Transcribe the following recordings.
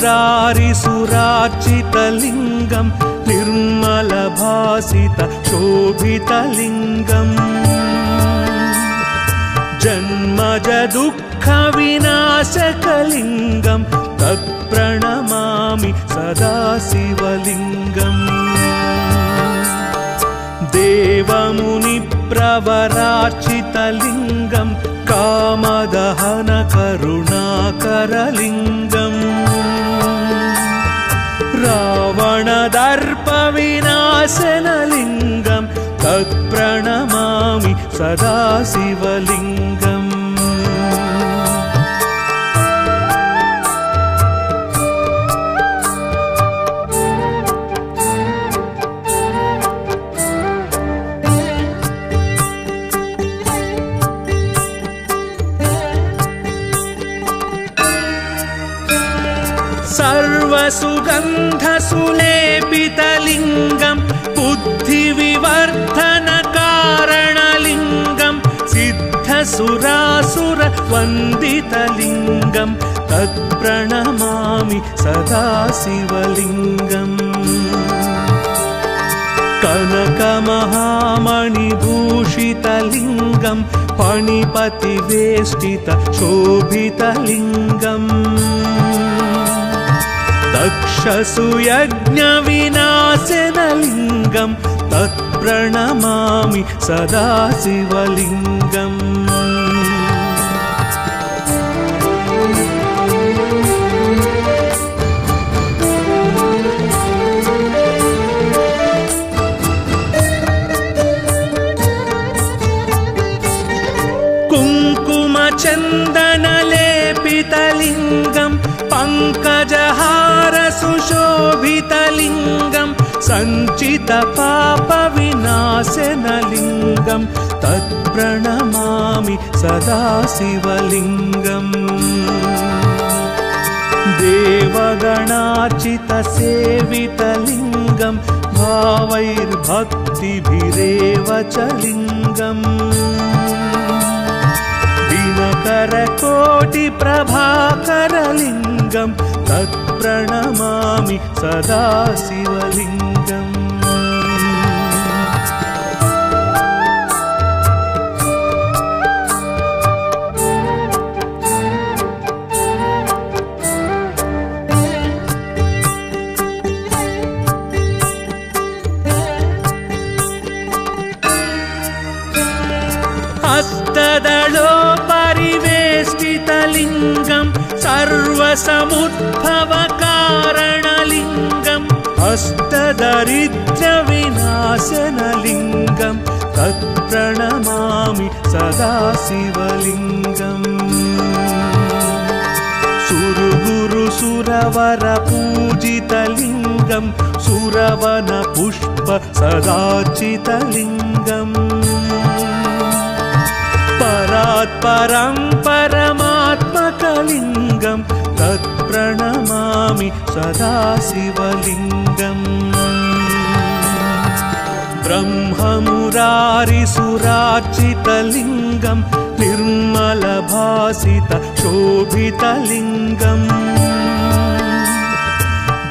मुरारिसुरार्चितलिङ्गं निर्मलभासित शोभितलिङ्गम् जन्मज दुःखविनाशकलिङ्गं तत्प्रणमामि सदा शिवलिङ्गम् देवमुनिप्रवरार्चितलिङ्गं कामदहन करुणाकरलिङ्गम् रावणदर्पविनाशनलिङ्गं तत्प्रणमामि सदा शिवलिङ्गम् सर्वसुगन्धसुलेपितलिङ्गं बुद्धिविवर्धनकारणलिङ्गं सिद्धसुरासुरवन्दितलिङ्गं तत्प्रणमामि सदा शिवलिङ्गम् कनकमहामणिभूषितलिङ्गं फणिपतिवेष्टितशोभितलिङ्गम् दक्षसुयज्ञविनाशनलिङ्गं तत्प्रणमामि सदा शिवलिङ्गम् कुङ्कुमचन्दनलेपितलिङ्गं पङ्कजहारसुशोभितलिङ्गं सञ्चितपापविनाशनलिङ्गं तत्प्रणमामि सदा शिवलिङ्गम् देवगणार्चितसेवितलिङ्गं भावैर्भक्तिभिरेव च लिङ्गम् दिनकरकोटिप्रभाकरलिङ्गं तत्प्रणमामि सदा शिवलिङ्गम् हस्तदलोपरिवेष्टितलिङ्गं सर्वसमुद्भवकारणलिङ्गं हस्तदरिद्रविनाशनलिङ्गं तत्प्रणमामि सदा शिवलिङ्गम् सुरगुरुसुरवरपूजितलिङ्गं सुरवनपुष्पसदार्चितलिङ्गम् परात्परं परमात्मकलिङ्गं तत्प्रणमामि सदा शिवलिङ्गम् ब्रह्ममुरारिसुरार्चितलिङ्गं निर्मलभासित शोभितलिङ्गम्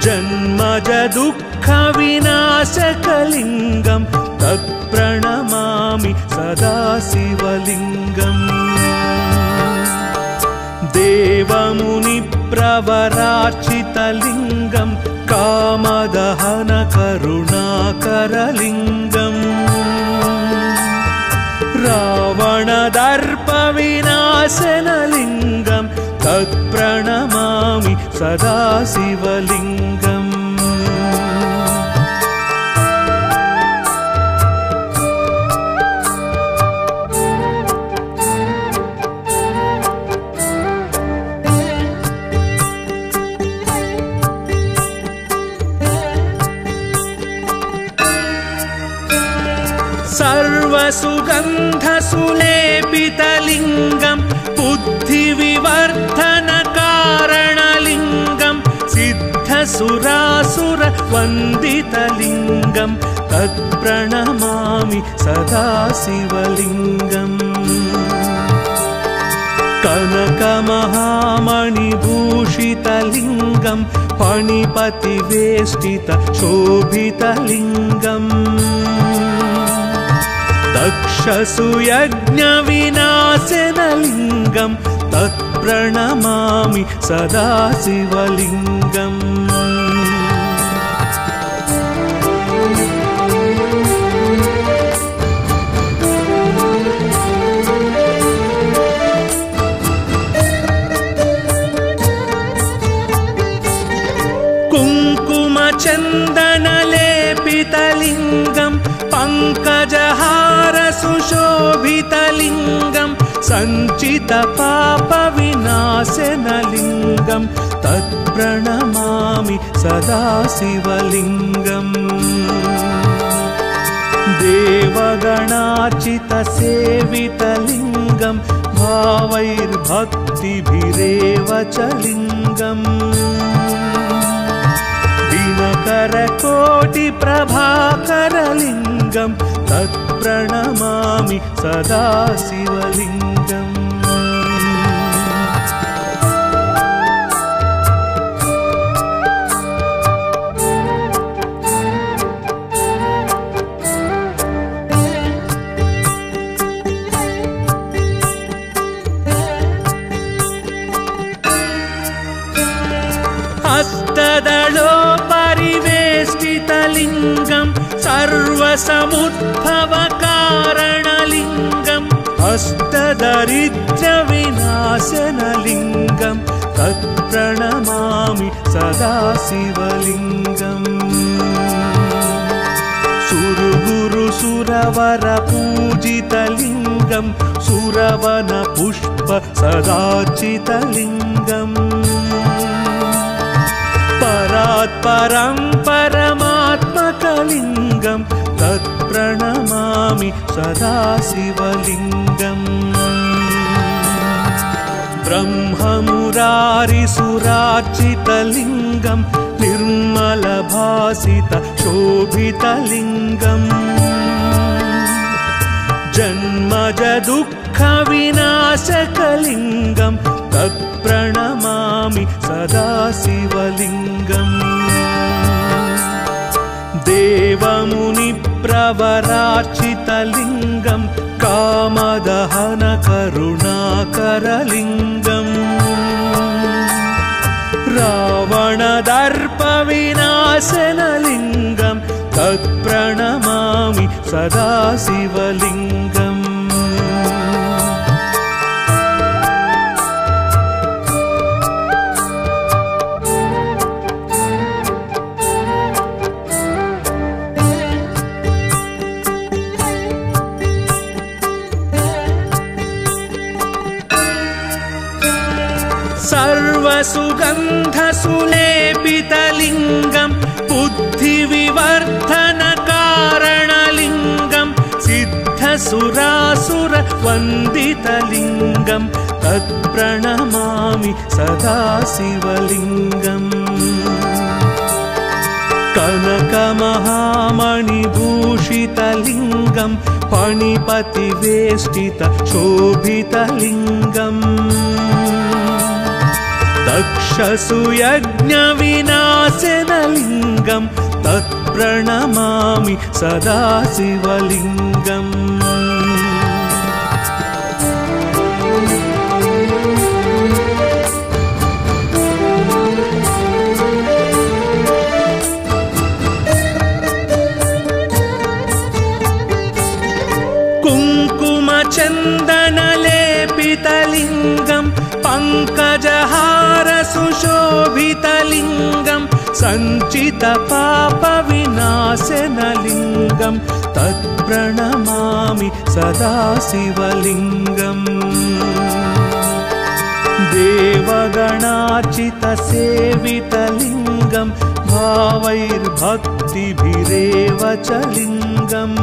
जन्मज दुःखविनाशकलिङ्गं तत्प्रणमामि सदा शिवलिङ्गम् देवमुनिप्रवरार्चितलिङ्गं कामदहन करुणाकरलिङ्गम् रावणदर्पविनाशनलिङ्गं तत्प्रणमामि सदा शिवलिङ्गम् सर्वसुगन्धसुलेपितलिङ्गं बुद्धिविवर्धनकारणलिङ्गं सिद्धसुरासुरवन्दितलिङ्गं तत्प्रणमामि सदा शिवलिङ्गम् कनकमहामणिभूषितलिङ्गं फणिपतिवेष्टितशोभितलिङ्गम् दक्षसुयज्ञविनाशनलिङ्गं तत्प्रणमामि सदा शिवलिङ्गम् कुङ्कुमचन्दनलेपितलिङ्गं पङ्कजहारसुशोभितलिङ्गं सञ्चितपापविनाशनलिङ्गं तत्प्रणमामि सदा शिवलिङ्गम् देवगणार्चितसेवितलिङ्गं भावैर्भक्तिभिरेव च लिङ्गम् दिनकरकोटिप्रभाकरलिङ्गं तत्प्रणमामि सदा शिवलिङ्गम् हस्तदलोपरिवेष्टितलिङ्गं सर्वसमुद्भवकारणलिङ्गम् अष्टदरिद्रविनाशनलिङ्गं तत्प्रणमामि सदा शिवलिङ्गम् सुरगुरुसुरवरपूजितलिङ्गं सुरवनपुष्प सदार्चितलिङ्गम् परात्परं परमात्मकलिङ्गं तत्प्रणमामि सदा शिवलिङ्गम् ब्रह्ममुरारिसुरार्चितलिङ्गं निर्मलभासितशोभितलिङ्गम् जन्मजदुःखविनाशकलिङ्गं तत्प्रणमामि सदा शिवलिङ्गम् देवमुनिप्रवरार्चितलिङ्गं कामदहनकरुणाकरलिङ्गम् रावणदर्पविनाशनलिङ्गं तत्प्रणमामि सदा शिवलिङ्गम् सर्वसुगन्धसुलेपितलिङ्गं बुद्धिविवर्धनकारणलिङ्गं सिद्धसुरासुरवन्दितलिङ्गं तत्प्रणमामि सदा शिवलिङ्गम् कनकमहामणिभूषितलिङ्गं फणिपतिवेष्टितशोभितलिङ्गम् दक्षसुयज्ञविनाशनलिङ्गं तत्प्रणमामि सदा शिवलिङ्गम् कुङ्कुमचन्दनलेपितलिङ्गं पङ्कजहारसुशोभितलिङ्गं सञ्चितपापविनाशनलिङ्गं तत्प्रणमामि सदा शिवलिङ्गम् देवगणार्चितसेवितलिङ्गं भावैर्भक्तिभिरेव च लिङ्गम्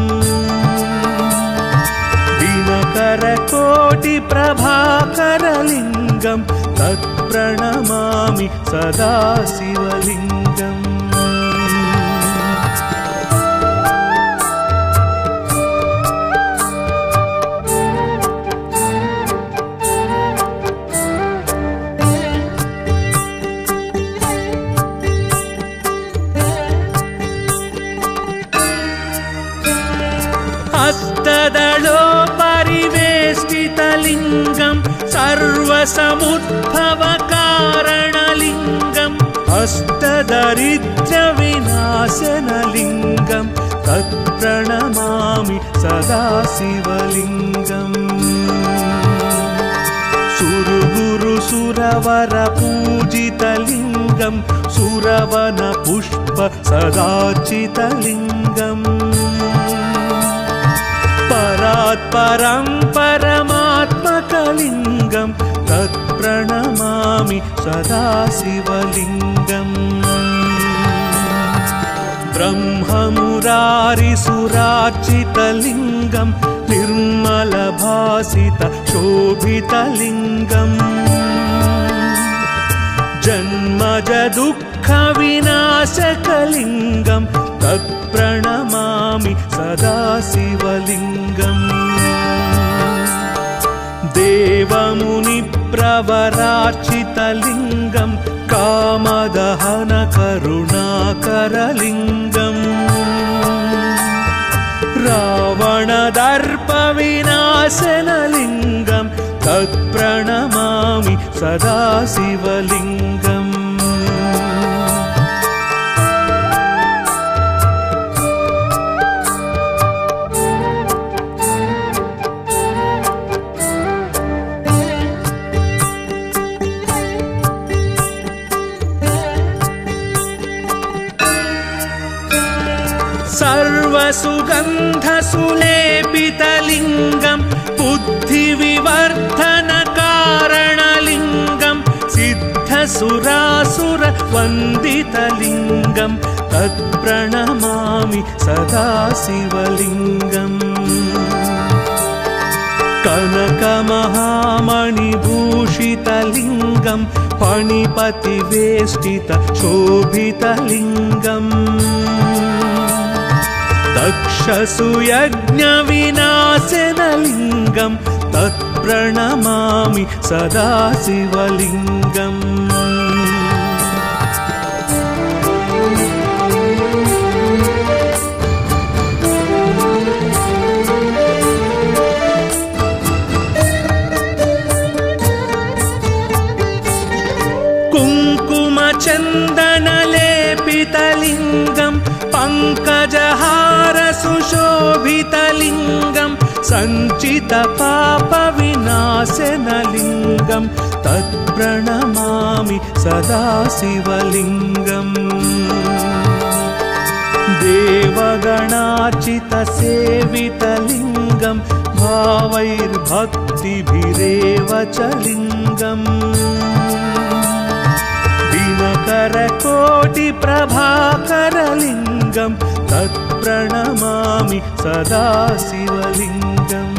दिनकरकोटिप्रभाकरलिङ्गं तत्प्रणमामि सदा शिवलिङ्गम् सर्वसमुद्भवकारणलिङ्गम् अष्टदरिद्रविनाशनलिङ्गम् तत्प्रणमामि सदा शिवलिङ्गम् सुरगुरुसुरवरपूजितलिङ्गम् सुरवनपुष्प सदार्चितलिङ्गम् परात्परं परमात्मकलिङ्गम् तत्प्रणमामि सदा शिवलिङ्गम् ब्रह्ममुरारिसुरार्चितलिङ्गम् निर्मलभासित शोभितलिङ्गम् जन्मज दुःखविनाशकलिङ्गम् तत्प्रणमामि सदा शिवलिङ्गम् देवमुनिप्रवरार्चितलिङ्गम् कामदहनकरुणाकरलिङ्गम् रावणदर्पविनाशनलिङ्गम् तत्प्रणमामि सदा शिवलिङ्गम् सर्वसुगन्धसुलेपितलिङ्गम् बुद्धिविवर्धनकारणलिङ्गम् सिद्धसुरासुरवन्दितलिङ्गम् तत्प्रणमामि सदा शिवलिङ्गम् कनकमहामणिभूषितलिङ्गम् फणिपतिवेष्टित शोभितलिङ्गम् दक्षसुयज्ञविनाशनलिङ्गम् तत्प्रणमामि सदा शिवलिङ्गम् कुङ्कुमचन्दनलेपितलिङ्गम् पङ्कजहारसुशोभितलिङ्गम् सञ्चितपापविनाशनलिङ्गम् तत्प्रणमामि सदा शिवलिङ्गम् देवगणार्चितसेवितलिङ्गम् भावैर्भक्तिभिरेव च लिङ्गम् दिनकरकोटिप्रभाकरलिङ्गम् तत्प्रणमामि सदा शिवलिङ्गम्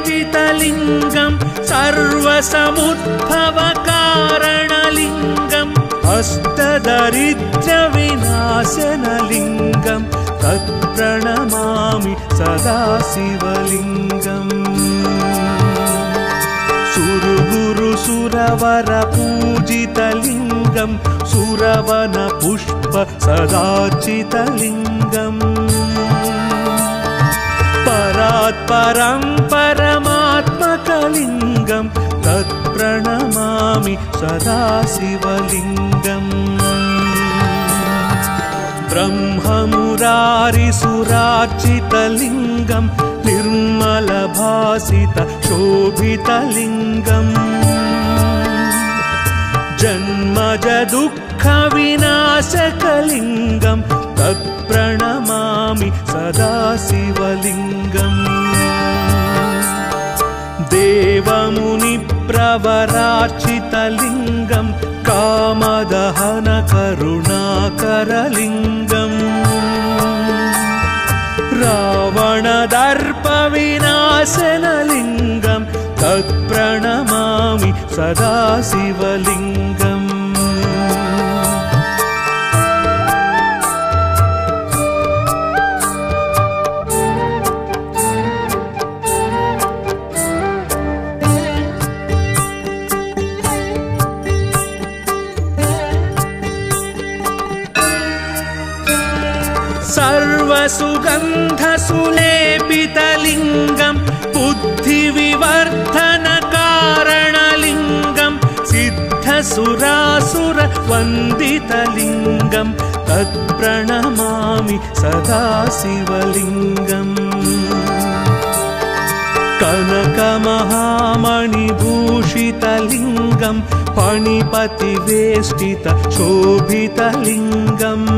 हस्तदलोपरिवेष्टितलिङ्गम् सर्वसमुद्भवकारणलिङ्गम् अष्टदरिद्रविनाशनलिङ्गम् तत्प्रणमामि सदा शिवलिङ्गम् सुरगुरुसुरवरपूजितलिङ्गम् सुरवनपुष्प सदार्चितलिङ्गम् परात्परं परमात्मकलिङ्गम् तत्प्रणमामि सदा शिवलिङ्गम् ब्रह्ममुरारिसुरार्चितलिङ्गम् निर्मलभासित शोभितलिङ्गम् जन्मज दुःखविनाशकलिङ्गम् तत्प्रणमामि सदा शिवलिङ्गम् देवमुनिप्रवरार्चितलिङ्गम् कामदहनकरुणाकरलिङ्गम् रावणदर्पविनाशनलिङ्गम् तत्प्रणमामि सदा शिवलिङ्गम् सर्वसुगन्धसुलेपितलिङ्गं बुद्धिविवर्धनकारणलिङ्गं सिद्धसुरासुरवन्दितलिङ्गं तत्प्रणमामि सदा शिवलिङ्गम् कनकमहामणिभूषितलिङ्गं फणिपतिवेष्टितशोभितलिङ्गम्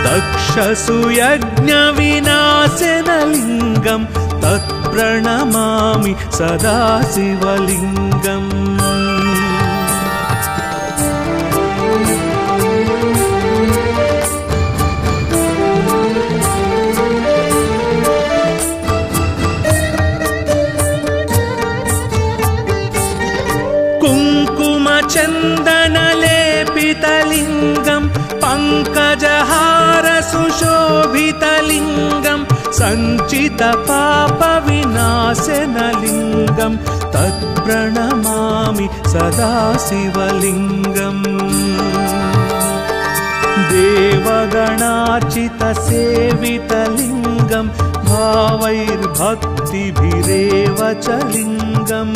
दक्षसुयज्ञविनाशनलिङ्गं तत्प्रणमामि सदा शिवलिङ्गम् कुङ्कुमचन्दनलेपितलिङ्गं पङ्कजहारसुशोभितलिङ्गं सञ्चितपापविनाशनलिङ्गं तत्प्रणमामि सदा शिवलिङ्गम् देवगणार्चितसेवितलिङ्गं भावैर्भक्तिभिरेव च लिङ्गम्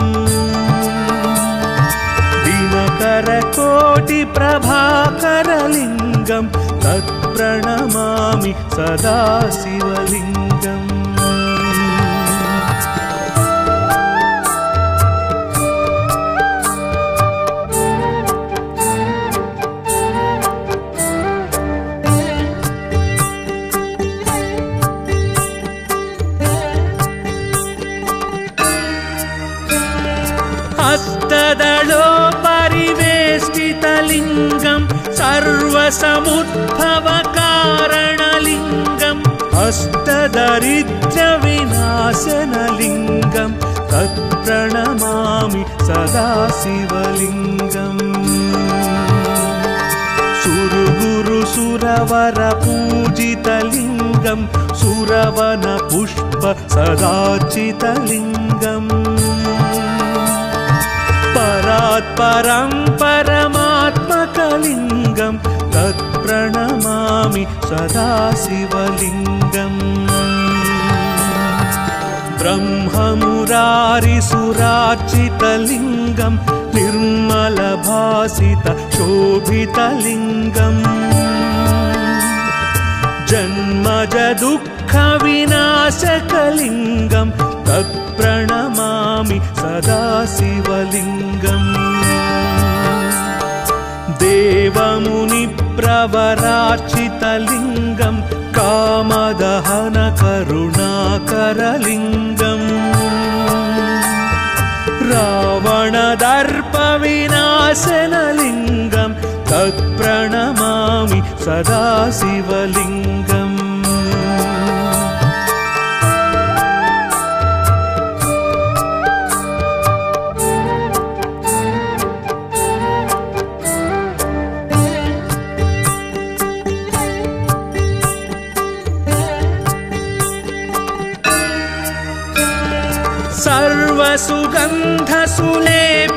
दिनकरकोटिप्रभाकरलिङ्गं तत्प्रणमामि सदा शिवलिङ्गम् हस्तदलोपरिवेष्टितलिङ्गं सर्वसमुद्भवकारणलिङ्गम् अष्टदरिद्रविनाशनलिङ्गं तत्प्रणमामि सदा शिवलिङ्गम् सुरगुरुसुरवरपूजितलिङ्गं सुरवनपुष्पसदार्चितलिङ्गम् परात्परं परमात्मकलिङ्गं तत्प्रणमामि सदा शिवलिङ्गम् ब्रह्ममुरारिसुरार्चितलिङ्गं निर्मलभासितशोभितलिङ्गम् जन्मजदुःखविनाशकलिङ्गं तत्प्रणमामि सदा शिवलिङ्गम् देवमुनिप्रवरार्चितलिङ्गं कामदहनकरुणाकरलिङ्गम् रावणदर्पविनाशनलिङ्गं तत्प्रणमामि सदा शिवलिङ्गम्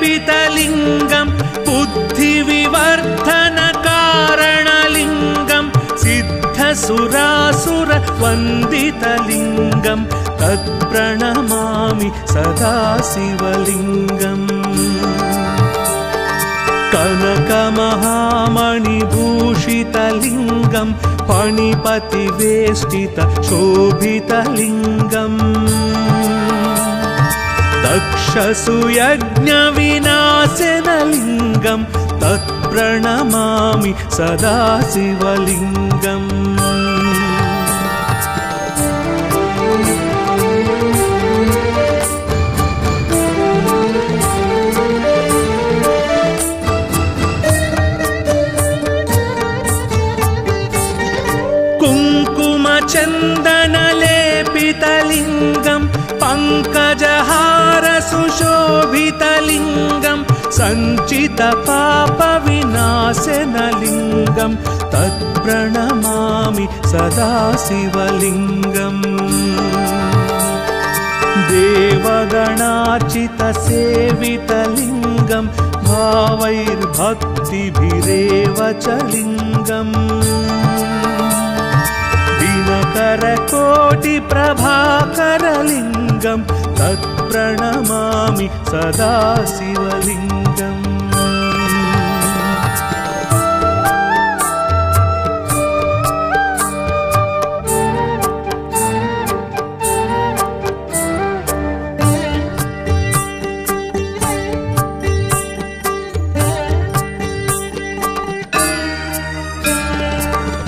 सर्वसुगन्धसुलेपितलिङ्गं बुद्धिविवर्धनकारणलिङ्गं सिद्धसुरासुरवन्दितलिङ्गं तत्प्रणमामि सदा शिवलिङ्गम् कनकमहामणिभूषितलिङ्गं फणिपतिवेष्टितशोभितलिङ्गम् दक्षसुयज्ञविनाशनलिङ्गं तत्प्रणमामि सदा शिवलिङ्गम् कुङ्कुमचन्दनलेपितलिङ्गं पङ्कजहारसुशोभितलिङ्गं सञ्चितपापविनाशनलिङ्गं तत्प्रणमामि सदा शिवलिङ्गम् देवगणार्चितसेवितलिङ्गं भावैर्भक्तिभिरेव च लिङ्गम् प्रभाकरलिङ्गं तत्प्रणमामि सदा शिवलिङ्गम्।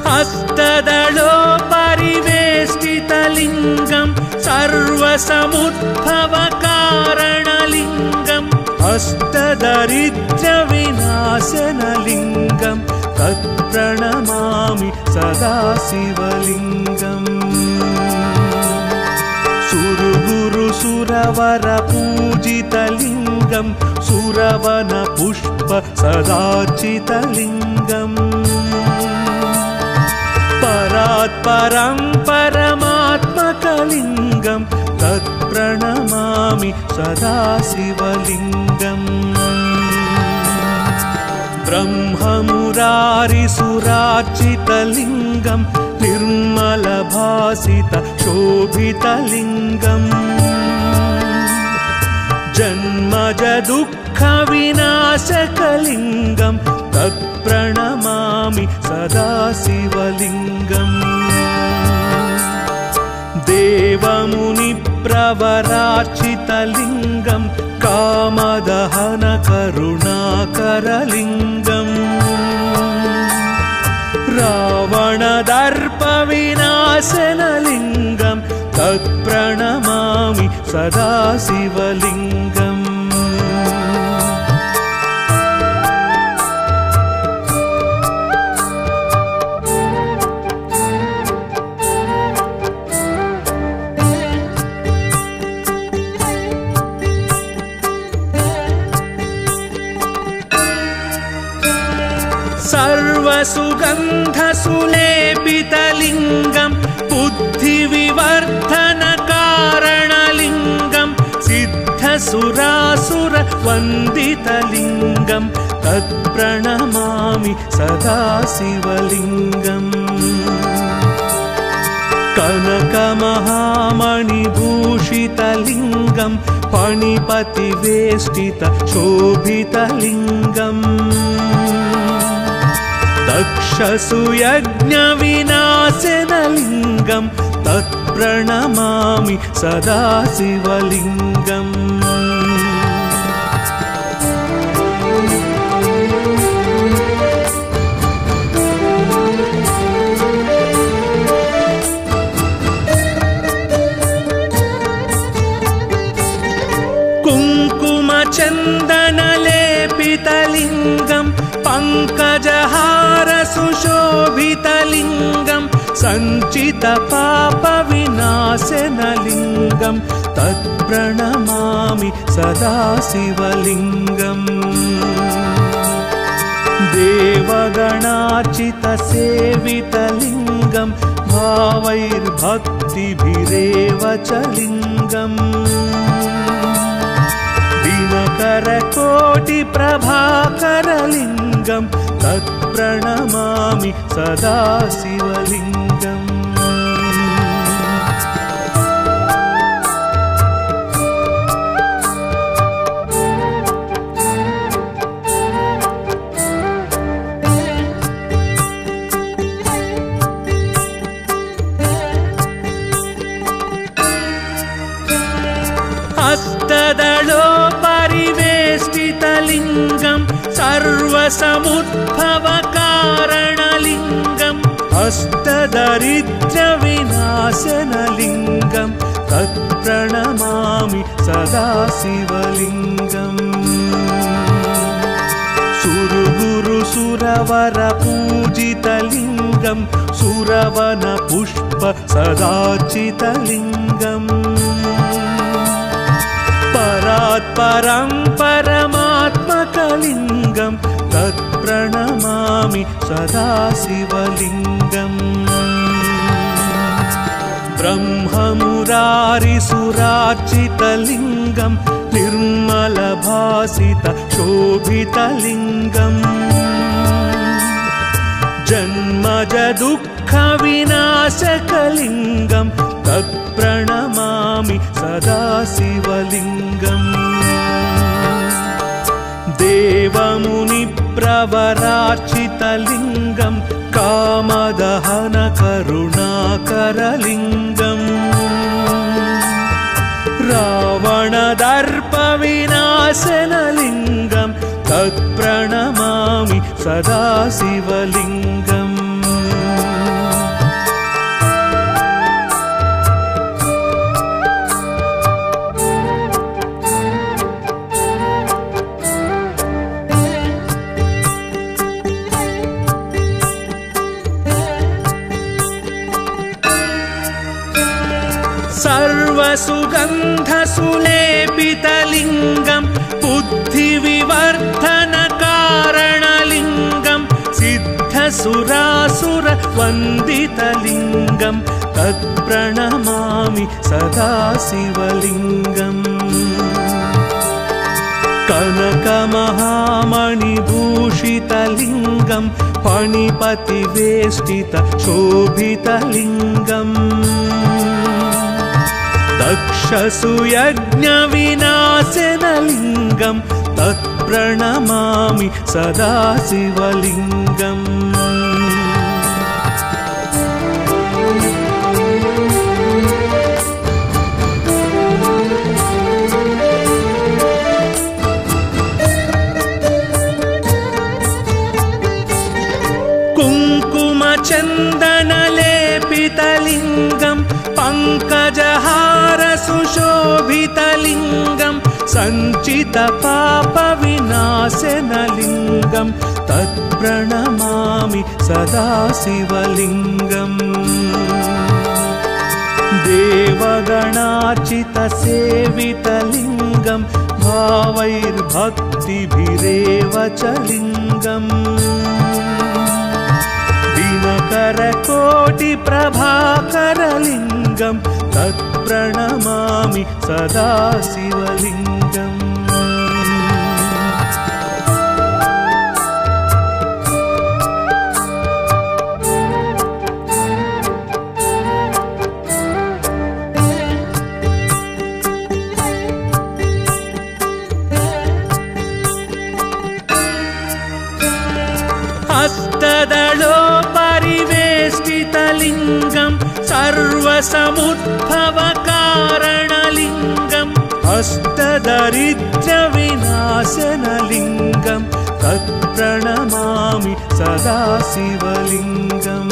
हस्तदलोपरिवेष्टितलिङ्गं सर्वसमुद्भवकारणलिङ्गम् अष्टदरिद्रविनाशनलिङ्गं तत्प्रणमामि सदा शिवलिङ्गम्। सुरगुरुसुरवरपूजितलिङ्गं सुरवनपुष्प सदार्चितलिङ्गम् परात्परं परमात्मकलिङ्गं तत्प्रणमामि सदा शिवलिङ्गम्। ब्रह्ममुरारिसुरार्चितलिङ्गं निर्मलभासित शोभितलिङ्गम् जन्मज दुःखविनाशकलिङ्गं तत्प्रणमामि सदा शिवलिङ्गम्। देवमुनिप्रवरार्चितलिङ्गं कामदहनकरुणाकरलिङ्गम् रावणदर्पविनाशनलिङ्गं तत्प्रणमामि सदा शिवलिङ्गम्। सर्वसुगन्धसुलेपितलिङ्गं बुद्धिविवर्धनकारणलिङ्गं सिद्धसुरासुरवन्दितलिङ्गं तत्प्रणमामि सदा शिवलिङ्गम्। कनकमहामणिभूषितलिङ्गं फणिपतिवेष्टित शोभितलिङ्गम् दक्षसुयज्ञविनाशनलिङ्गं तत्प्रणमामि सदा शिवलिङ्गम्। कुङ्कुमचन्दनलेपितलिङ्गं पङ्कजहारसुशोभितलिङ्गं सञ्चितपापविनाशनलिङ्गं तत्प्रणमामि सदा शिवलिङ्गम्। देवगणार्चितसेवितलिङ्गं भावैर्भक्तिभिरेव च लिङ्गम् दिनकरकोटिप्रभाकरलिङ्गं तत्प्रणमामि सदा शिवलिङ्गम्। हस्तदलोपरिवेष्टितलिङ्गं सर्वसमुद्भवकारणलिङ्गम् अष्टदरिद्रविनाशनलिङ्गं तत्प्रणमामि सदा शिवलिङ्गम्। सुरगुरुसुरवरपूजितलिङ्गं सुरवनपुष्प सदार्चितलिङ्गम् परात्परं परमात्मकलिङ्गं तत्प्रणमामि सदा शिवलिङ्गम्। ब्रह्ममुरारिसुरार्चितलिङ्गं निर्मलभासित शोभितलिङ्गम् जन्मज दुःखविनाशकलिङ्गं तत्प्रणमामि सदाशिवलिङ्गम् देवमुनिप्रवरार्चितलिङ्गं कामदहनकरुणाकरलिङ्गम् रावणदर्पविनाशनलिङ्गं तत्प्रणमामि सदाशिवलिङ्गम् सर्वसुगन्धसुलेपितलिङ्गं बुद्धिविवर्धनकारणलिङ्गं सिद्धसुरासुरवन्दितलिङ्गं तत्प्रणमामि सदाशिवलिङ्गम् कनकमहामणिभूषितलिङ्गं फणिपतिवेष्टितशोभितलिङ्गम् दक्षसुयज्ञविनाशनलिङ्गं तत्प्रणमामि सदाशिवलिङ्गम् कुङ्कुमचन्दनलेपितलिङ्गं पङ्कजहारसुशोभितलिङ्गं सञ्चितपापविनाशनलिङ्गं तत्प्रणमामि सदाशिवलिङ्गम् देवगणार्चितसेवितलिङ्गं भावैर्भक्तिभिरेव च लिङ्गम् दिनकरकोटिप्रभाकरलिङ्गं तत्प्रणमामि सदाशिवलिङ्गम् हस्तदलोपरिवेष्टितलिङ्गं सर्वसमुद्भवकारणलिङ्गं हस्तदरिद्रविनाशनलिङ्गं तत्प्रणमामि सदाशिवलिङ्गम्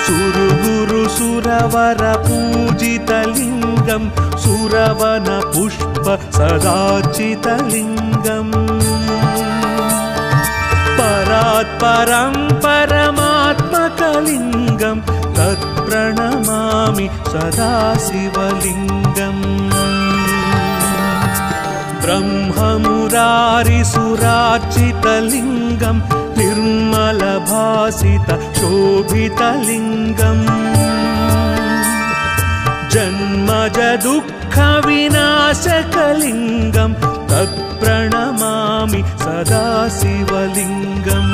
सुरगुरुसुरवरपूजितलिङ्गं सुरवनपुष्पसदार्चितलिङ्गम् परात्परं परमात्मकलिङ्गं तत्प्रणमामि सदाशिवलिङ्गम् ब्रह्ममुरारिसुरार्चितलिङ्गं निर्मलभासितशोभितलिङ्गम् जन्मजदुःखविनाशकलिङ्गं तत्प्रणमामि सदाशिवलिङ्गम्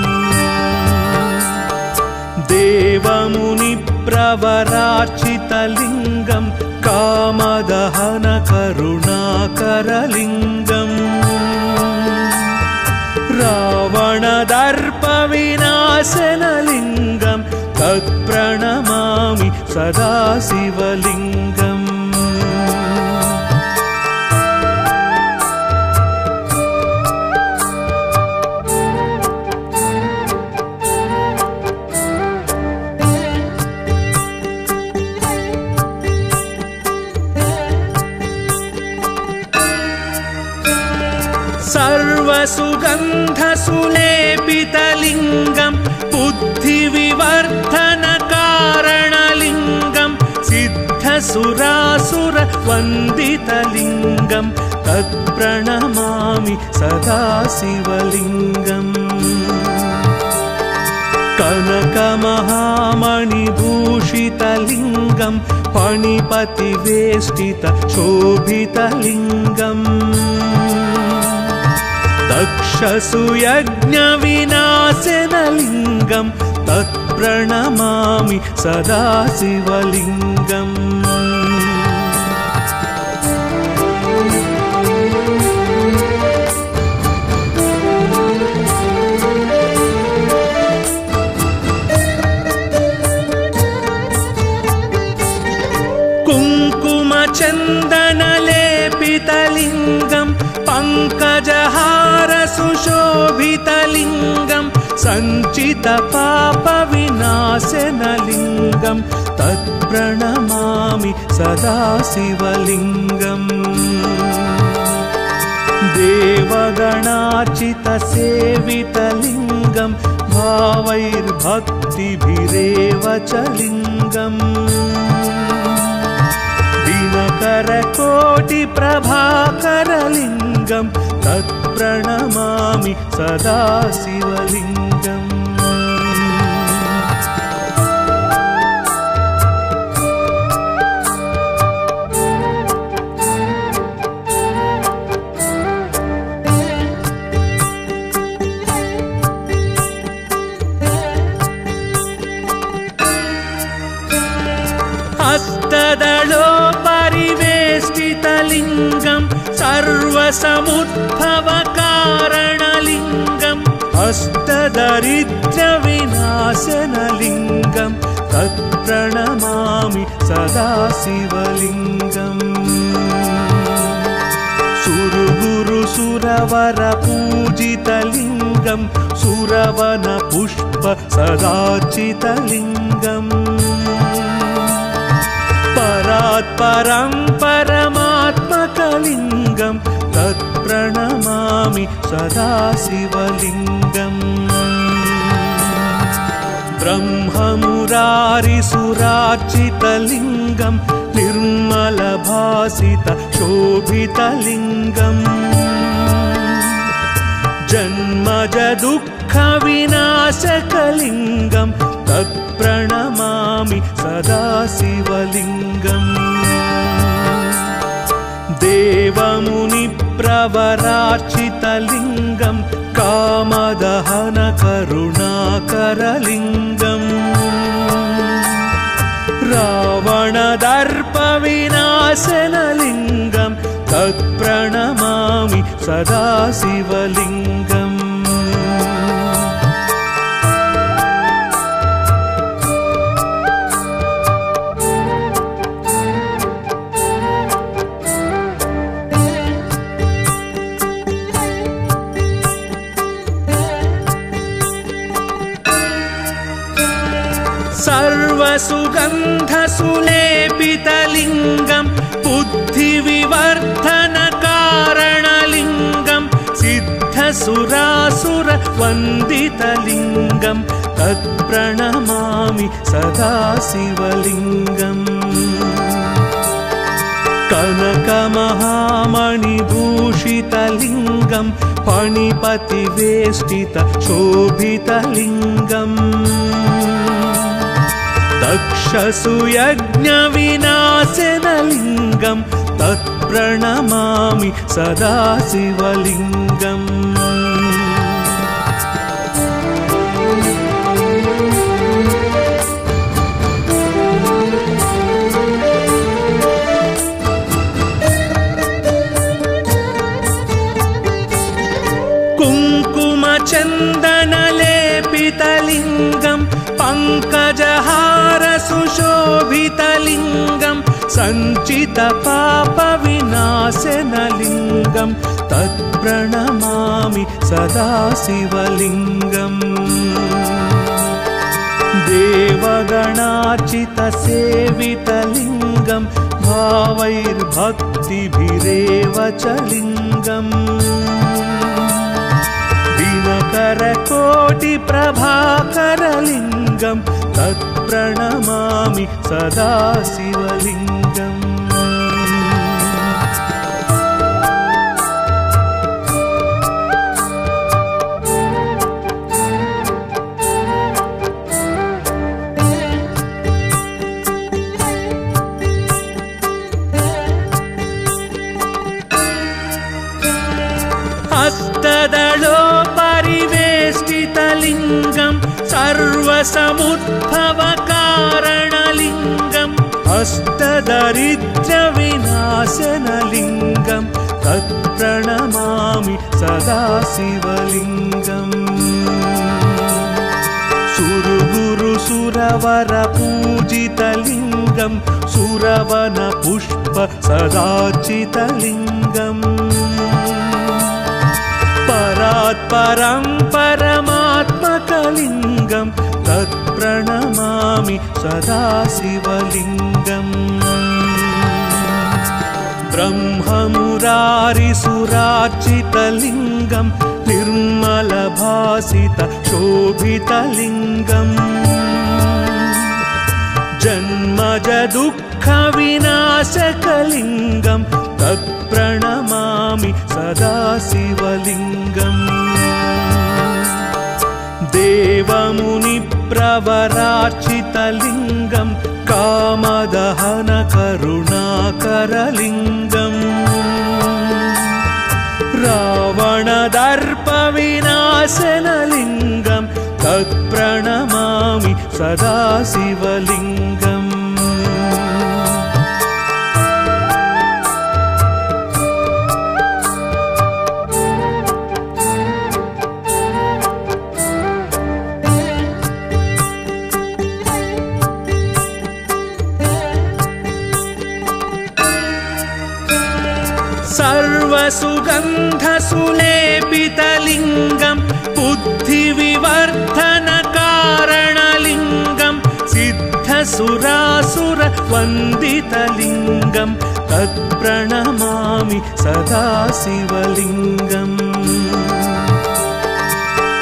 देवमुनिप्रवरार्चितलिङ्गं कामदहनकरुणाकरलिङ्गम् रावणदर्पविनाशनलिङ्गं तत्प्रणमामि सदाशिवलिङ्गम् सर्वसुगन्धसुलेपितलिङ्गं बुद्धिविवर्धनकारणलिङ्गं सिद्धसुरासुरवन्दितलिङ्गं तत्प्रणमामि सदाशिवलिङ्गम् कनकमहामणिभूषितलिङ्गं फणिपतिवेष्टितशोभितलिङ्गम् कुङ्कुमचन्दनलेपितलिङ्गं पङ्कजहार सुशोभितलिङ्गं सञ्चितपापविनाशनलिङ्गं तत्प्रणमामि सदा शिवलिङ्गम् देवगणार्चितसेवितलिङ्गं भावैर्भक्तिभिरेव च लिङ्गम् दिनकरकोटिप्रभाकरलिङ्गं तत्प्रणमामि सदा शिवलिङ्गम् हस्तदलोपरिवेष्टितलिङ्गं सर्वसमुद्भवकारणलिङ्गं हस्तदरिद्रविनाशनलिङ्गं तत्प्रणमामि सदा शिवलिङ्गम् सुरगुरुसुरवरपूजितलिङ्गं सुरवनपुष्प सदार्चितलिङ्गम् परात्परं परमात्मकलिङ्गं तत्प्रणमामि सदा शिवलिङ्गम् ब्रह्ममुरारिसुरार्चितलिङ्गं निर्मलभासित शोभितलिङ्गम् जन्मज दुःखविनाशकलिङ्गं तत्प्रणमामि सदा शिवलिङ्गम् देवमुनिप्रवरार्चितलिङ्गं कामदहनकरुणाकरलिङ्गम् रावणदर्पविनाशनलिङ्गं तत्प्रणमामि सदा शिवलिङ्गम् सर्वसुगन्धसुलेपितलिङ्गं बुद्धिविवर्धनकारणलिङ्गं सिद्धसुरासुरवन्दितलिङ्गं तत्प्रणमामि सदा शिवलिङ्गम् कनकमहामणिभूषितलिङ्गं फणिपतिवेष्टित शोभितलिङ्गम् दक्षसुयज्ञविनाशनलिङ्गं तत्प्रणमामि सदा शिवलिङ्गम् कुङ्कुमचन्दनलेपितलिङ्गं पङ्कजहार सुशोभितलिङ्गं सञ्चितपापविनाशनलिङ्गं तत्प्रणमामि सदा शिवलिङ्गम् देवगणार्चितसेवितलिङ्गं भावैर्भक्तिभिरेव च लिङ्गम् दिनकरकोटिप्रभाकरलिङ्गं तत्प्रणमामि सदा शिवलिङ्गम् हस्तदलोपरिवेष्टितलिङ्गं सर्वसमुद्भवकारणलिङ्गं हस्तदरिद्रविनाशनलिङ्गं तत्प्रणमामि सदा शिवलिङ्गम् सुरगुरुसुरवरपूजितलिङ्गं सर्वसुगन्धसुलेपितलिङ्गं सुरवनपुष्प सदाचितलिङ्गम् परात्परं परमात्मकलिङ्गं तत्प्रणमामि सदा शिवलिङ्गम् ब्रह्ममुरारिसुरार्चितलिङ्गं निर्मलभासित शोभितलिङ्गम् जन्मज दुःखविनाशकलिङ्गं तत्प्रणमामि सदा शिवलिङ्गम् देवमुनिप्रवरार्चितलिङ्गं कामदहनकरुणाकरलिङ्गम् रावणदर्पविनाशनलिङ्गं तत्प्रणमामि सदा शिवलिङ्गम् सर्वसुगन्धसुलेपितलिङ्गं बुद्धिविवर्धनकारणलिङ्गं सिद्धसुरासुरवन्दितलिङ्गं तत्प्रणमामि सदा शिवलिङ्गम्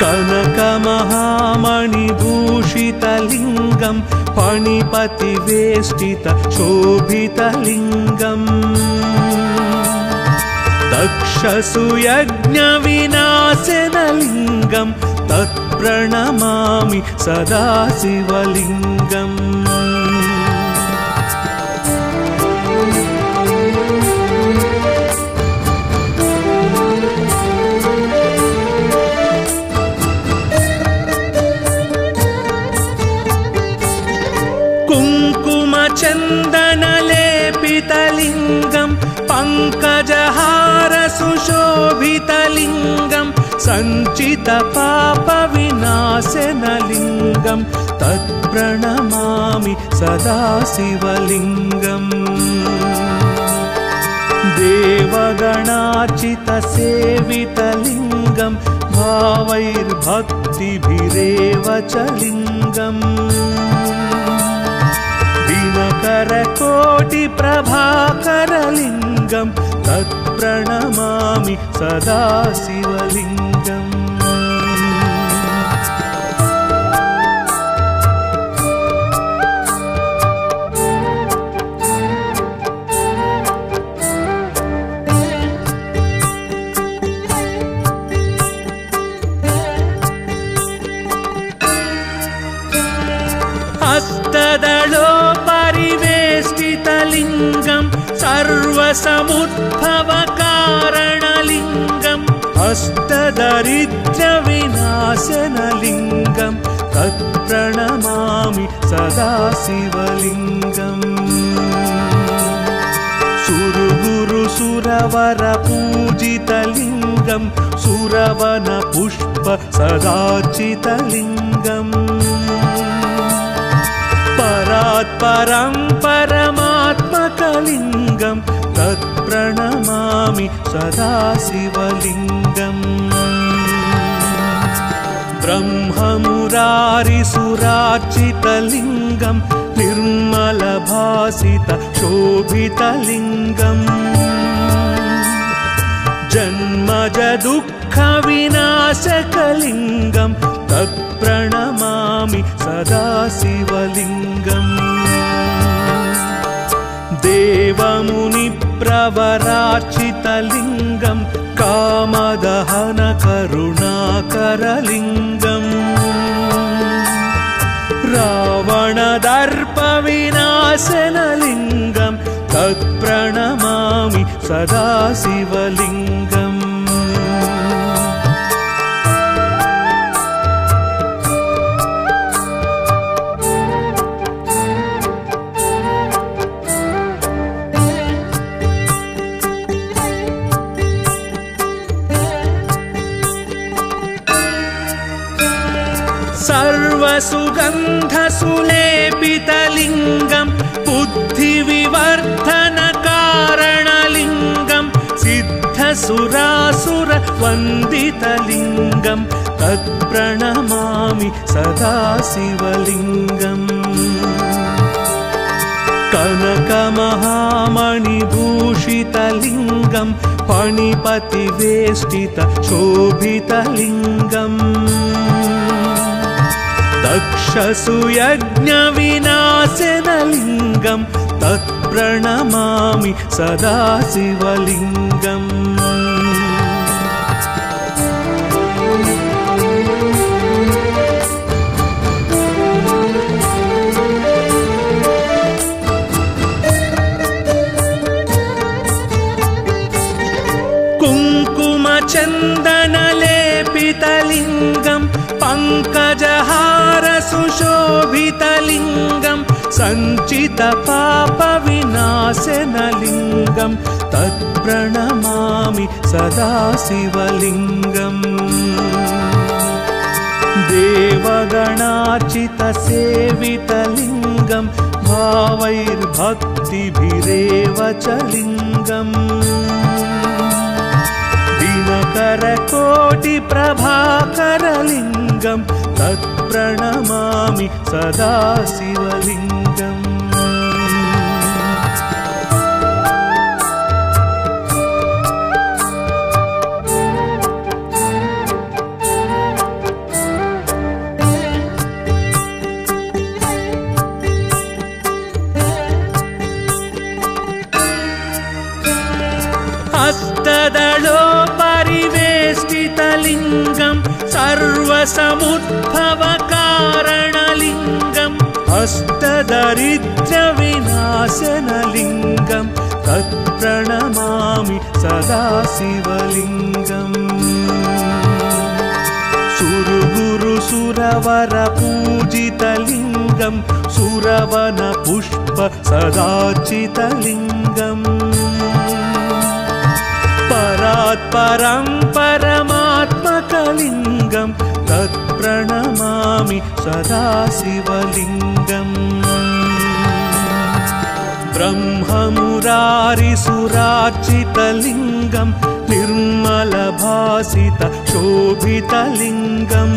कनकमहामणिभूषितलिङ्गं फणिपतिवेष्टितशोभितलिङ्गम् दक्षसुयज्ञविनाशनलिङ्गं तत्प्रणमामि सदा शिवलिङ्गम् कुङ्कुमचन्दनलेपितलिङ्गं पङ्कजहारसुशोभितलिङ्गं सञ्चितपापविनाशनलिङ्गं तत्प्रणमामि सदा शिवलिङ्गम् देवगणार्चितसेवितलिङ्गं भावैर्भक्तिभिरेव च लिङ्गम् दिनकरकोटिप्रभाकरलिङ्गं तत्प्रणमामि सदा शिवलिङ्गम् हस्तदलोपरिवेष्टितलिङ्गं सर्वसमुद्भवकारणलिङ्गं हस्तदरिद्रविनाशनलिङ्गं तत्प्रणमामि सदा शिवलिङ्गम् सुरगुरुसुरवरपूजितलिङ्गं सुरवनपुष्प सदाचितलिङ्गम् परात्परं परमात्मकलिङ्गं तत्प्रणमामि सदा शिवलिङ्गम् ब्रह्ममुरारिसुरार्चितलिङ्गं निर्मलभासित शोभितलिङ्गम् जन्मज दुःखविनाशकलिङ्गं तत्प्रणमामि सदा शिवलिङ्गम् देवमुनिप्रवरार्चितलिङ्गं कामदहनकरुणाकरलिङ्गम् रावणदर्पविनाशनलिङ्गं तत्प्रणमामि सदा शिवलिङ्गम् सर्वसुगन्धसुलेपितलिङ्गं सिद्धसुरासुरवन्दितलिङ्गं तत्प्रणमामि सदा शिवलिङ्गम् कनकमहामणिभूषितलिङ्गं फणिपतिवेष्टितशोभितलिङ्गम् दक्षसुयज्ञविनाशनलिङ्गं तत्प्रणमामि सदा शिवलिङ्गम् कुङ्कुमचन्दनलेपितलिङ्गं पङ्कजहारसुशोभितलिङ्गं सञ्चितपापविनाशनलिङ्गं तत्प्रणमामि सदा शिवलिङ्गम् देवगणार्चितसेवितलिङ्गं भावैर्भक्तिभिरेव च लिङ्गम् दिनकरकोटिप्रभाकरलिङ्गं तत्प्रणमामि सदा शिवलिङ्गम् हस्तदलोपरिवेष्टितलिङ्गं सर्वसमुद्भवकारणलिङ्गम् अष्टदरिद्रविनाशनलिङ्गं तत्प्रणमामि सदा शिवलिङ्गम् सुरगुरुसुरवरपूजितलिङ्गं सुरवनपुष्प सदाचितलिङ्गम् परात्परं परमात्मकलिङ्गं तत्प्रणमामि सदा शिवलिङ्गम् ब्रह्ममुरारिसुरार्चितलिङ्गं निर्मलभासितशोभितलिङ्गम्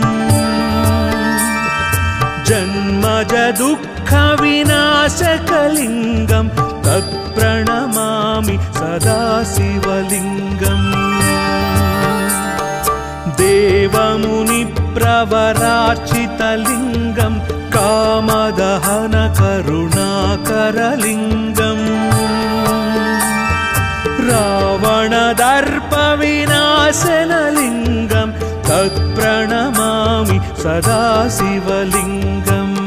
जन्मजदुःखविनाशकलिङ्गं तत्प्रणमामि सदा शिवलिङ्गम् देवमुनिप्रवरार्चितलिङ्गं कामदहनकरुणाकरलिङ्गम् रावणदर्पविनाशनलिङ्गं तत्प्रणमामि सदा शिवलिङ्गम्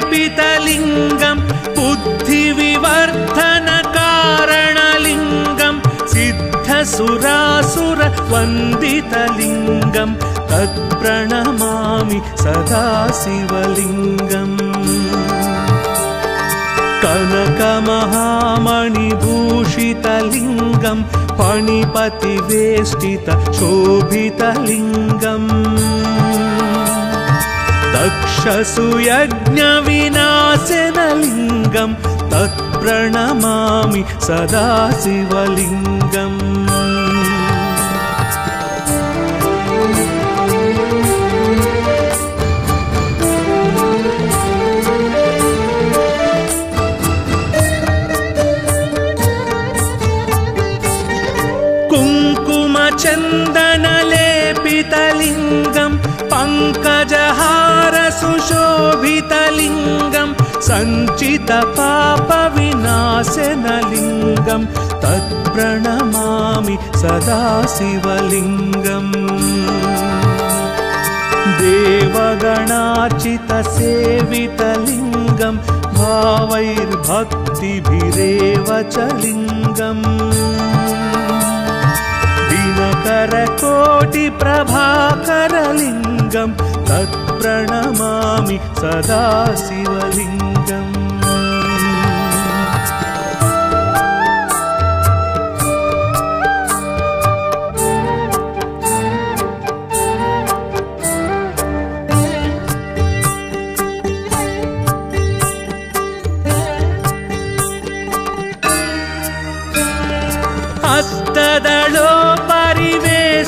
सर्वसुगन्धसुलेपितलिङ्गं बुद्धिविवर्धनकारणलिङ्गं सिद्धसुरासुरवन्दितलिङ्गं तत्प्रणमामि सदा शिवलिङ्गम् कनकमहामणिभूषितलिङ्गं फणिपतिवेष्टितशोभितलिङ्गम् दक्षसुयज्ञविनाशनलिङ्गं तत्प्रणमामि सदा शिवलिङ्गम् कुङ्कुमचन्दनलेपितलिङ्गं पङ्कजहारसुशोभितलिङ्गं सञ्चितपापविनाशनलिङ्गं तत्प्रणमामि सदा शिवलिङ्गम् देवगणार्चितसेवितलिङ्गं भावैर्भक्तिभिरेव च लिङ्गम् दिनकरकोटिप्रभाकरलिङ्गं तत्प्रणमामि सदा शिवलिङ्गम्।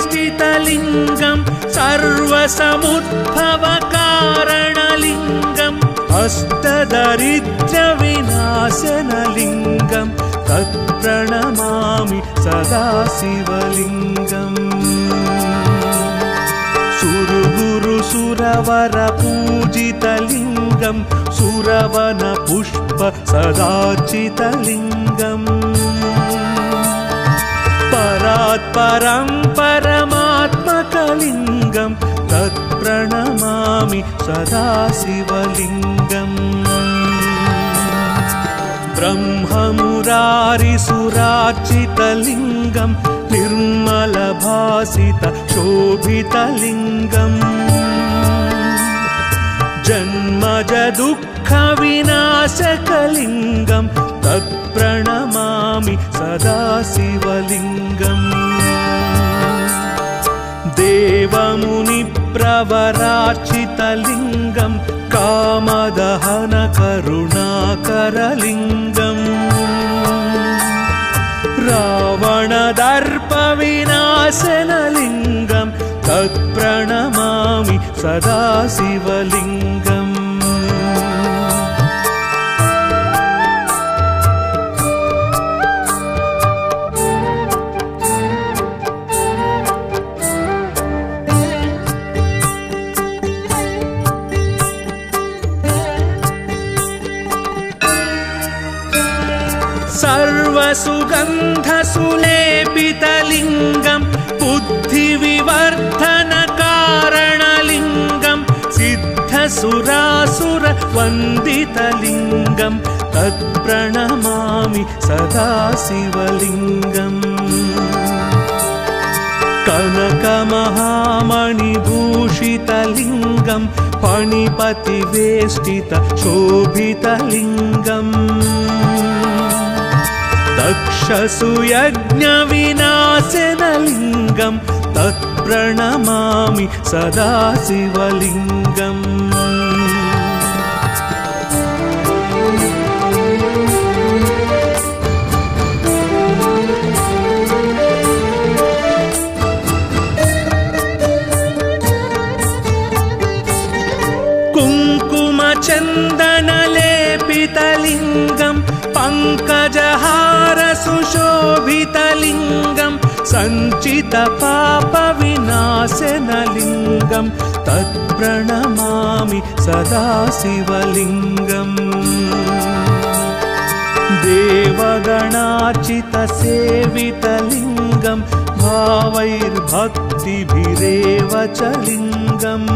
हस्तदलोपरिवेष्टितलिङ्गं सर्वसमुद्भवकारणलिङ्गम् अष्टदरिद्रविनाशनलिङ्गं तत्प्रणमामि सदा शिवलिङ्गम्। सुरगुरुसुरवरपूजितलिङ्गं सुरवनपुष्प सदार्चितलिङ्गम् परात्परं परमात्मकलिङ्गं तत्प्रणमामि सदा शिवलिङ्गम्। ब्रह्ममुरारिसुरार्चितलिङ्गं निर्मलभासित शोभितलिङ्गम् जन्मज दुःखविनाशकलिङ्गं तत्प्रणमामि सदा शिवलिङ्गम्। देवमुनिप्रवरार्चितलिङ्गं कामदहनकरुणाकरलिङ्गम् रावणदर्पविनाशनलिङ्गं तत्प्रणमामि सदा शिवलिङ्गम्। सर्वसुगन्धसुलेपितलिङ्गं बुद्धिविवर्धनकारणलिङ्गं सिद्धसुरासुरवन्दितलिङ्गं तत्प्रणमामि सदा शिवलिङ्गम्। कनकमहामणिभूषितलिङ्गं फणिपतिवेष्टित शोभितलिङ्गम् दक्षसुयज्ञविनाशनलिङ्गं तत्प्रणमामि सदा शिवलिङ्गम्। कुङ्कुमचन्दनलेपितलिङ्गं पङ्कजहारसुशोभितलिङ्गं सञ्चितपापविनाशनलिङ्गं तत्प्रणमामि सदा शिवलिङ्गम्। देवगणार्चितसेवितलिङ्गं भावैर्भक्तिभिरेव च लिङ्गम्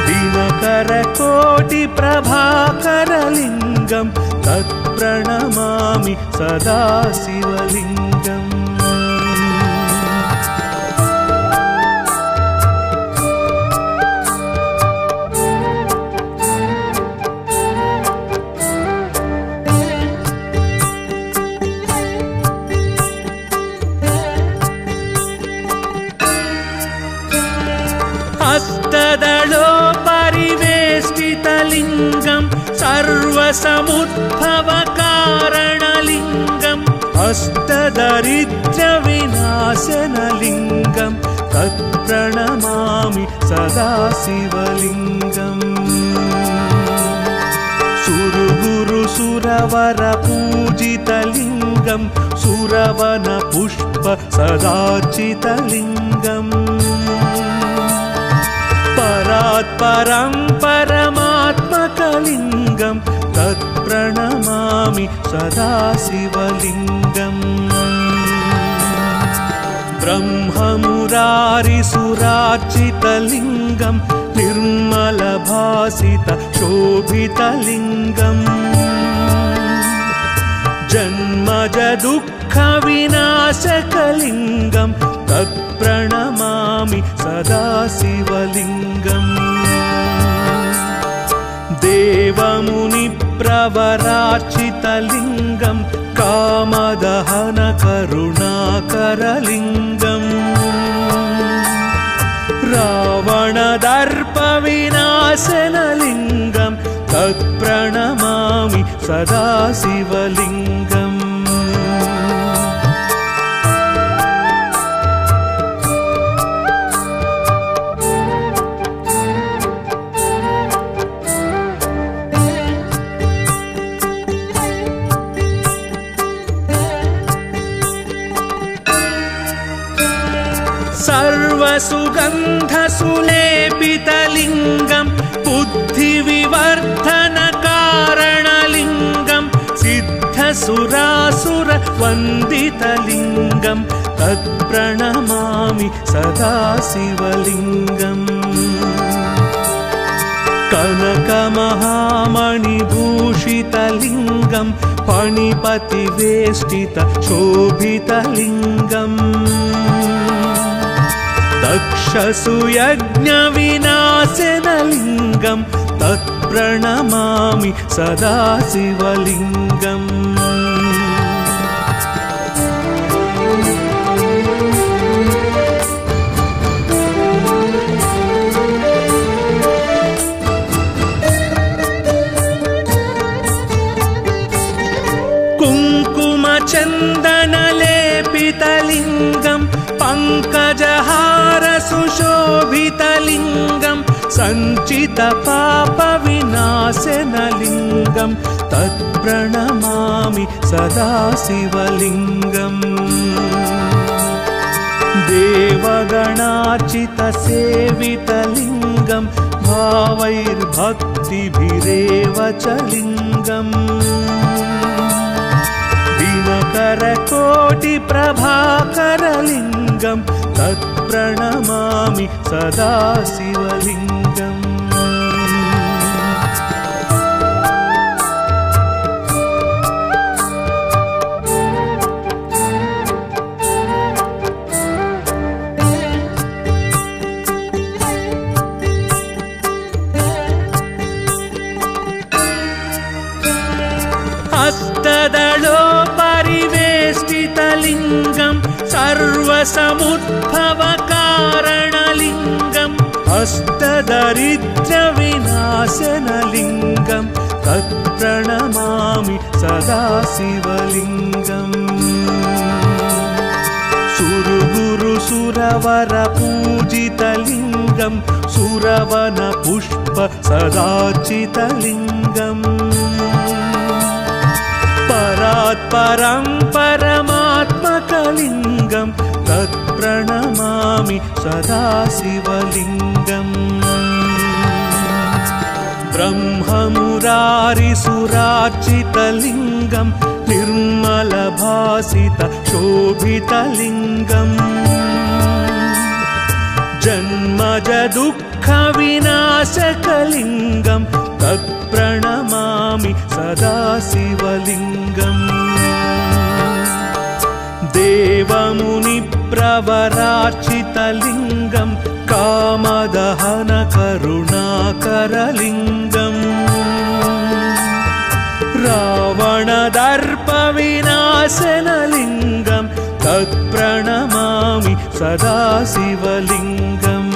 दिनकरकोटिप्रभाकरलिङ्गं तत्प्रणमामि सदा शिवलिङ्गम्। हस्तदलोपरिवेष्टितलिङ्गं सर्वसमुद्भवकारणलिङ्गम् अष्टदरिद्रविनाशनलिङ्गं तत्प्रणमामि सदा शिवलिङ्गम्। सुरगुरुसुरवरपूजितलिङ्गं सुरवनपुष्प सदार्चितलिङ्गम् परात्परं परमात्मकलिङ्गं तत्प्रणमामि सदा शिवलिङ्गम्। ब्रह्ममुरारिसुरार्चितलिङ्गं निर्मलभासित शोभितलिङ्गम् जन्मज दुःखविनाशकलिङ्गं तत्प्रणमामि प्रणमामि सदा शिवलिङ्गम् देवमुनिप्रवरार्चितलिङ्गं कामदहन करुणाकरलिङ्गम् रावणदर्पविनाशनलिङ्गं तत्प्रणमामि सदा शिवलिङ्गम् सर्वसुगन्धसुलेपितलिङ्गं बुद्धिविवर्धनकारणलिङ्गं सिद्धसुरासुरवन्दितलिङ्गं तत्प्रणमामि सदा शिवलिङ्गम् कनकमहामणिभूषितलिङ्गं फणिपतिवेष्टितशोभितलिङ्गम् दक्षसुयज्ञविनाशनलिङ्गं तत्प्रणमामि सदा शिवलिङ्गम् कुङ्कुमचन्दनलेपितलिङ्गं पङ्कजहारसुशोभितलिङ्गं सञ्चितपापविनाशनलिङ्गं तत्प्रणमामि सदा शिवलिङ्गम् देवगणार्चितसेवितलिङ्गं भावैर्भक्तिभिरेव च लिङ्गम् दिनकरकोटिप्रभाकरलिङ्गं तत्प्रणमामि सदा शिवलिङ्गम् हस्तदलोपरिवेष्टितलिङ्गं सर्वसमुद्भवकारणलिङ्गम् अष्टदरिद्रविनाशनलिङ्गं तत्प्रणमामि सदा शिवलिङ्गम् सुरगुरुसुरवरपूजितलिङ्गं सुरवनपुष्पसदार्चितलिङ्गम् परात्परं परमात्मकलिङ्गं तत्प्रणमामि सदा शिवलिङ्गम् ब्रह्ममुरारिसुरार्चितलिङ्गं निर्मलभासितशोभितलिङ्गम् जन्मजदुःखविनाशकलिङ्गं तत्प्रणमामि सदा शिवलिङ्गम् देवमुनिप्रवरार्चितलिङ्गं कामदहन करुणाकरलिङ्गम् रावणदर्पविनाशनलिङ्गं तत्प्रणमामि सदा शिवलिङ्गम्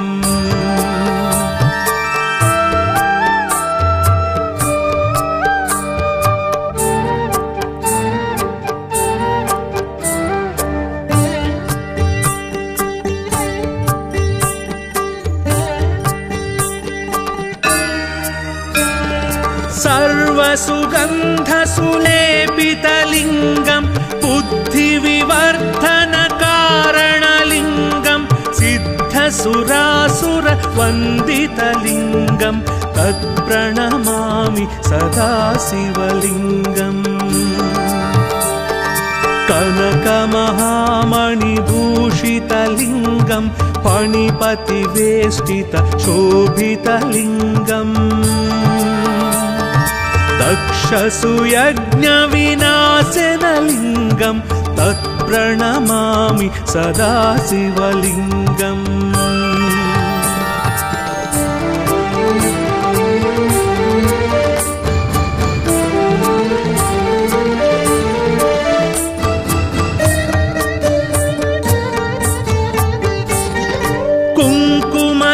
सर्वसुगन्धसुलेपितलिङ्गं बुद्धिविवर्धनकारणलिङ्गं सिद्धसुरासुरवन्दितलिङ्गं तत्प्रणमामि सदा शिवलिङ्गम् कनकमहामणिभूषितलिङ्गं फणिपतिवेष्टितशोभितलिङ्गम् दक्षसुयज्ञविनाशनलिङ्गं तत्प्रणमामि सदा शिवलिङ्गम्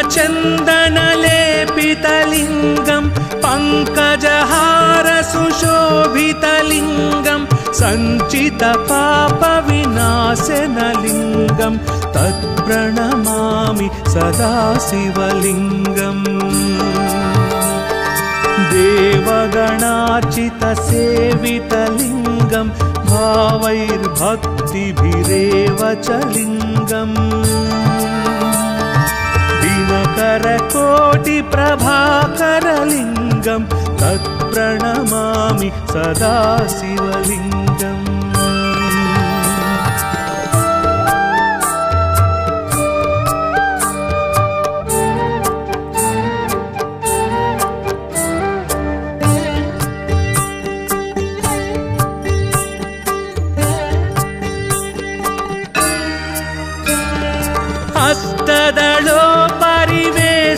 कुङ्कुमचन्दनलेपितलिङ्गं पङ्कजहारसुशोभितलिङ्गं सञ्चितपापविनाशनलिङ्गं तत्प्रणमामि सदा शिवलिङ्गम् देवगणार्चितसेवितलिङ्गं भावैर्भक्तिभिरेव च लिङ्गम् दिनकरकोटिप्रभाकरलिङ्गं तत्प्रणमामि सदा शिवलिङ्गम्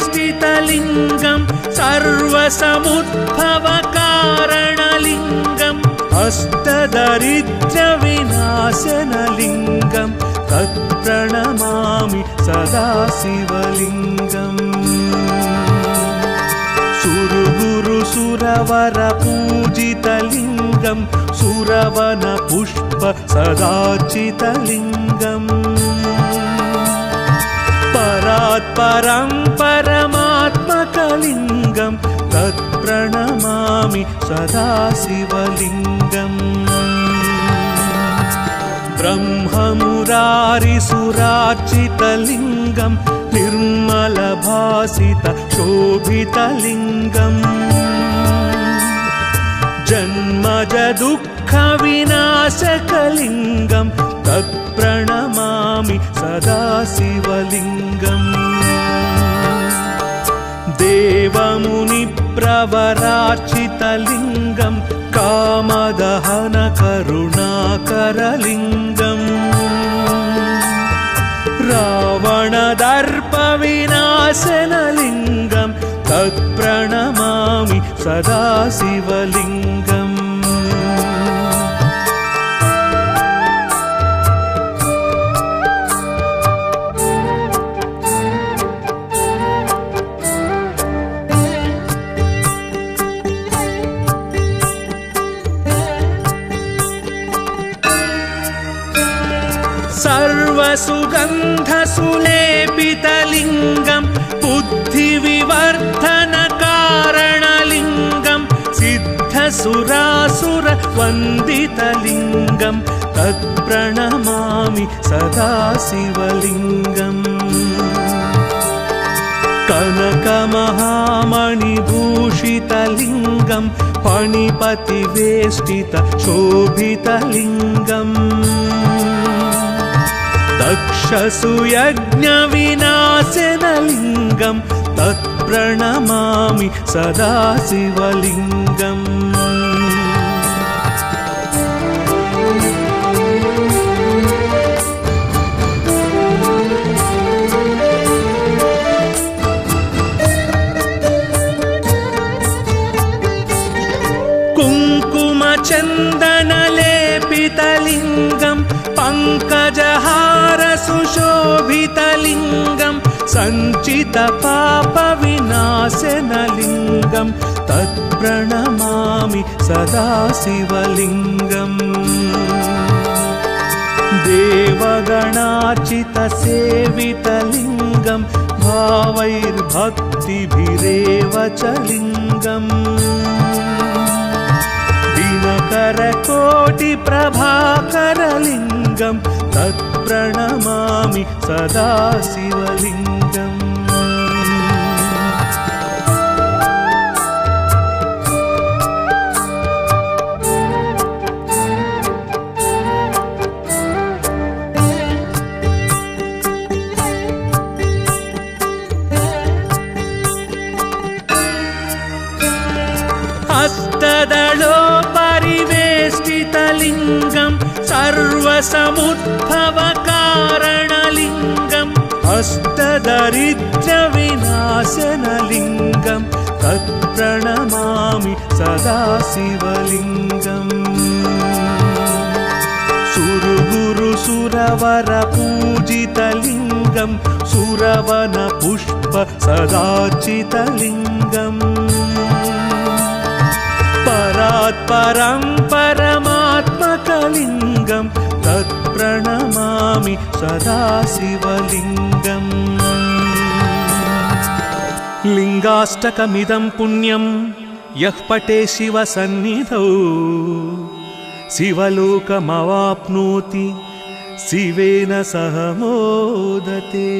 हस्तदलोपरिवेष्टितलिङ्गं सर्वसमुद्भवकारणलिङ्गं हस्तदरिद्रविनाशनलिङ्गं तत्प्रणमामि सदा शिवलिङ्गम् सुरगुरुसुरवरपूजितलिङ्गं सुरवनपुष्प सदार्चितलिङ्गम् परात्परं परमात्मकलिङ्गं तत्प्रणमामि सदा शिवलिङ्गम् ब्रह्ममुरारिसुरार्चितलिङ्गं निर्मलभासितशोभितलिङ्गम् जन्मजदुःखविनाशकलिङ्गं तत्प्रणमामि सदा शिवलिङ्गम् देवमुनिप्रवरार्चितलिङ्गं कामदहनकरुणाकरलिङ्गम् रावणदर्पविनाशनलिङ्गं तत्प्रणमामि सदा शिवलिङ्गम् सर्वसुगन्धसुलेपितलिङ्गं बुद्धिविवर्धनकारणलिङ्गं सिद्धसुरासुरवन्दितलिङ्गं तत्प्रणमामि सदा शिवलिङ्गम् कनकमहामणिभूषितलिङ्गं फणिपतिवेष्टितशोभितलिङ्गम् दक्षसुयज्ञविनाशनलिङ्गं तत्प्रणमामि सदा शिवलिङ्गम् कुङ्कुमचन्दनलेपितलिङ्गं पङ्कजहारसुशोभितलिङ्गं सञ्चितपापविनाशनलिङ्गं तत्प्रणमामि सदा शिवलिङ्गम् देवगणार्चितसेवितलिङ्गं भावैर्भक्तिभिरेव च लिङ्गम् दिनकरकोटिप्रभाकरलिङ्गं तत्प्रणमामि सदा शिवलिङ्गम् हस्तदलोपरिवेष्टितलिङ्गं सर्वसमुद्भवकारणलिङ्गं हस्तदरिद्रविनाशनलिङ्गं तत्प्रणमामि सदा शिवलिङ्गम् सुरवरपूजितलिङ्गं सुरवनपुष्प सदाचितलिङ्गम् परात्परं परमात्मकलिङ्गं तत्प्रणमामि सदा शिवलिङ्गम् लिङ्गाष्टकमिदं पुण्यं यः पठे शिवसन्निधौ शिवलोकमवाप्नोति शिवेन सह मोदते।